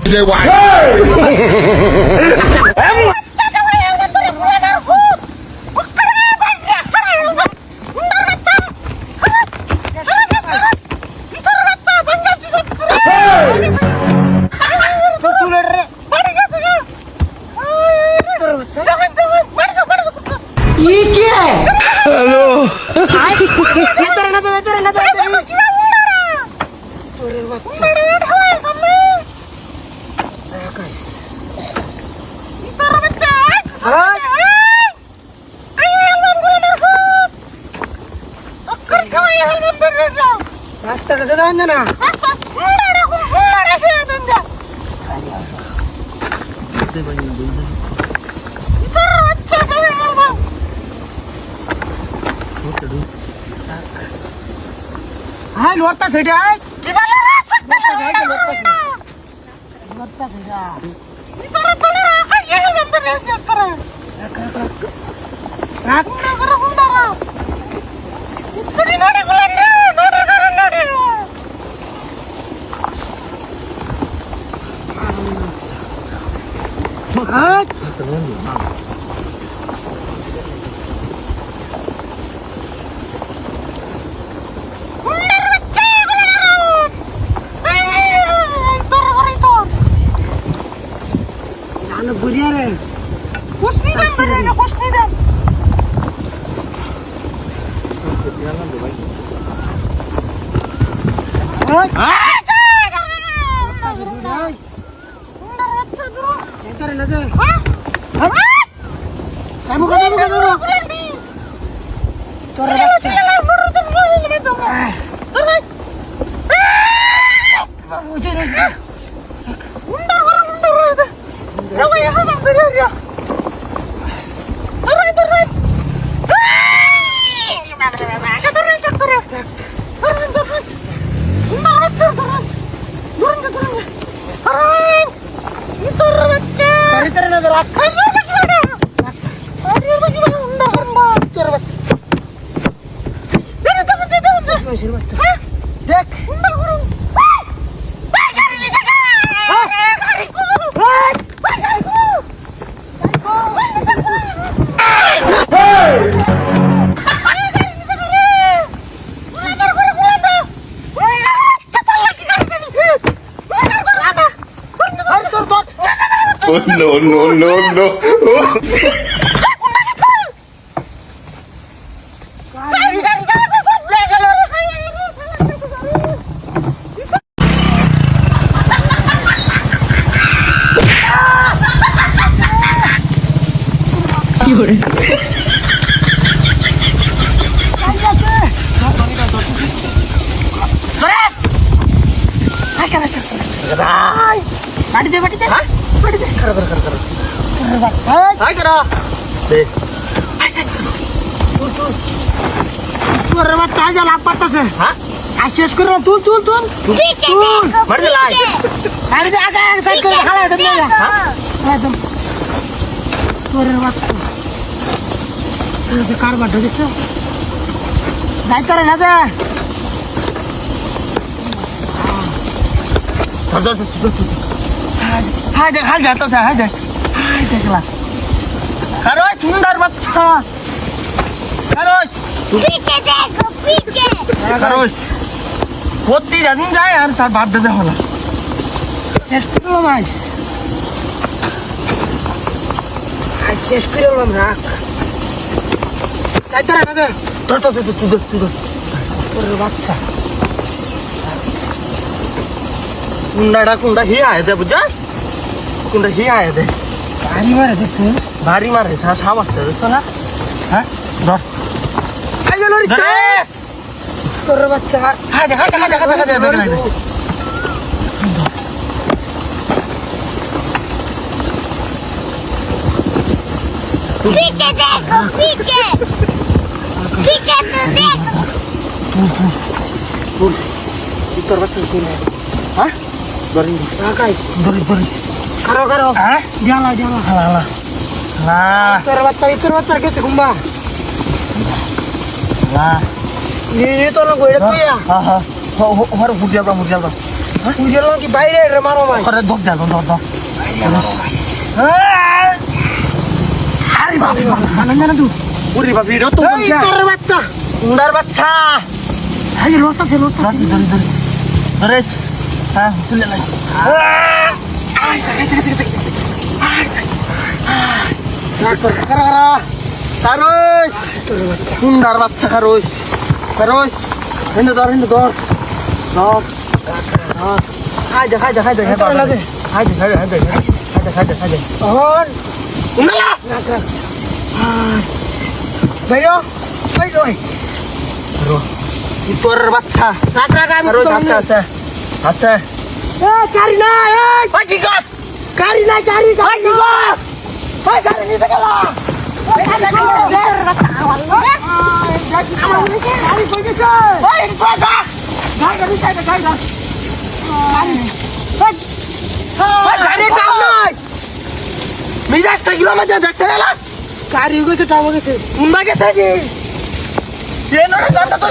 Say why? Hi लोटता set आहे की मला लोटता सेट इतर तोडा काय हे नंतर हे कर राख नगर हुंडा चित्तरी नडी गुलांडे नडी बुझिया रे कुछ नहीं दे कुछ नहीं दे No. काय करा दे तू रे बात काय झाला पत्तास हा अशेष कर तू मर जा आणि ते आगा साइड कर खाला तुम हा एकदम तू रे बात तू कार बाट देख जायत रे ना जा हाय देख हाल जाता था हाय देखला खरोच सुंदर बच्चा खरोच पीछे देखो पीछे खरोच होती रनिंग जाए यार तार बाप दादा होला শেষ করলাম আজ শেষ করলাম রাখ তাই তোরা না দে তোর বাচ্চা कुंडा ही आहे ते बुझास कुंडा ही आहे ते भारी मारायचं हा 6 वाजता चला हा धर काय झालं रे तर बच्चा हा दे पीछे देखो पीछे तो देखो तू तर बच्चा तू हा बरी करो हा जाला हाला तर बच्चा कैसे घुमा ला ये तो ना गोइड तो या हां हो हर मुझे তুই গেলাম কি বাইরে রে মারো ভাই করে দক দে দক আরে বাবা মানে না তুই ওরে বাবা ভিডিও তো এই তোর বাচ্চা সুন্দর বাচ্চা এই লোটাছে ধরেছ হ্যাঁ তুলে লাইস কারোস সুন্দর বাচ্চা কারোস হিন্দু ধর খাই দে খাই দে অহন বাইরো তোর বাচ্চা রাখ রোজ আছে গাড়ি না ওই কি গাছ গাড়ি নিতে গেল মিজাজটা গিলো আমাদের দেখছে না গাড়ি গেছে টাকা গেছে উন্মা গেছে কি এ নরে দামটা তো